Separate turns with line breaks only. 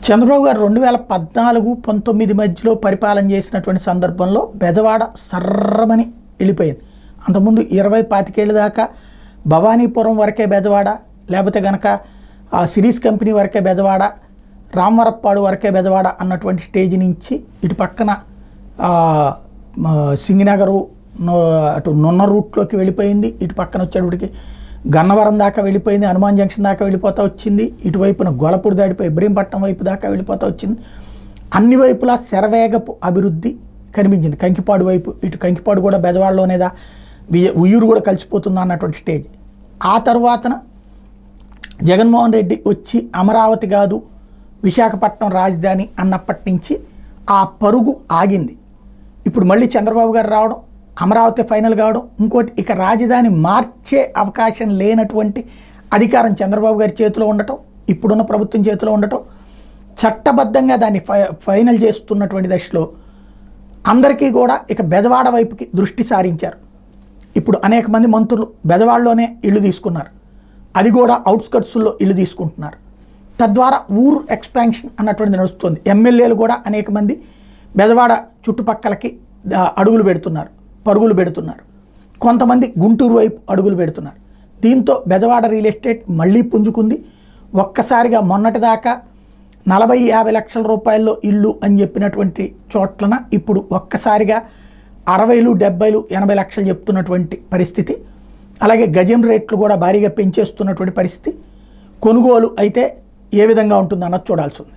చంద్రబాబు గారు 2014-19 మధ్యలో పరిపాలన చేసినటువంటి సందర్భంలో బెజవాడ సర్రమని వెళ్ళిపోయింది. అంతకుముందు 20-25 ఏళ్ళ దాకా భవానీపురం వరకే బెజవాడ, లేకపోతే కనుక ఆ సిరీస్ కంపెనీ వరకే బెజవాడ, రామవరప్పాడు వరకే బెజవాడ అన్నటువంటి స్టేజ్ నుంచి ఇటు పక్కన సింగినగరు అటు నున్న రూట్లోకి వెళ్ళిపోయింది. ఇటు పక్కన వచ్చేటప్పటికి గన్నవరం దాకా వెళ్ళిపోయింది, హనుమాన్ జంక్షన్ దాకా వెళ్ళిపోతూ వచ్చింది. ఇటువైపున గొలపూడి దాటిపోయి ఇబ్రహీంపట్నం వైపు దాకా వెళ్ళిపోతూ వచ్చింది. అన్ని వైపులా శరవేగపు అభివృద్ధి కనిపించింది. కంకిపాడు వైపు, ఇటు కంకిపాడు కూడా బెజవాడలోనేదా ఉయ్యూరు కూడా కలిసిపోతుందా అన్నటువంటి స్టేజ్. ఆ తర్వాతన జగన్మోహన్ రెడ్డి వచ్చి అమరావతి కాదు విశాఖపట్నం రాజధాని అన్నప్పటి నుంచి ఆ పరుగు ఆగింది. ఇప్పుడు మళ్ళీ చంద్రబాబు గారు రావడం, అమరావతి ఫైనల్ కావడం, ఇంకోటి ఇక రాజధాని మార్చే అవకాశం లేనటువంటి అధికారం చంద్రబాబు గారి చేతిలో ఉండటం, ఇప్పుడున్న ప్రభుత్వం చేతిలో ఉండటం, చట్టబద్ధంగా దాన్ని ఫైనల్ చేస్తున్నటువంటి దశలో అందరికీ కూడా ఇక బెజవాడ వైపుకి దృష్టి సారించారు. ఇప్పుడు అనేక మంది మంత్రులు బెజవాడలోనే ఇల్లు తీసుకున్నారు, అది కూడా అవుట్స్కట్స్లో ఇల్లు తీసుకుంటున్నారు. తద్వారా ఊరు ఎక్స్పాన్షన్ అన్నటువంటిది నడుస్తుంది. ఎమ్మెల్యేలు కూడా అనేక మంది బెజవాడ చుట్టుపక్కలకి అడుగులు పెడుతున్నారు, పరుగులు పెడుతున్నారు. కొంతమంది గుంటూరు వైపు అడుగులు పెడుతున్నారు. దీంతో బెజవాడ రియల్ ఎస్టేట్ మళ్ళీ పుంజుకుంది. ఒక్కసారిగా మొన్నటిదాకా 40-50 లక్షల రూపాయల్లో ఇల్లు అని చెప్పినటువంటి చోట్లన ఇప్పుడు ఒక్కసారిగా 60, 70, 80 లక్షలు చెప్తున్నటువంటి పరిస్థితి. అలాగే గజం రేట్లు కూడా భారీగా పెంచేస్తున్నటువంటి పరిస్థితి. కొనుగోలు అయితే ఏ విధంగా ఉంటుంది అన్నది చూడాల్సి ఉంది.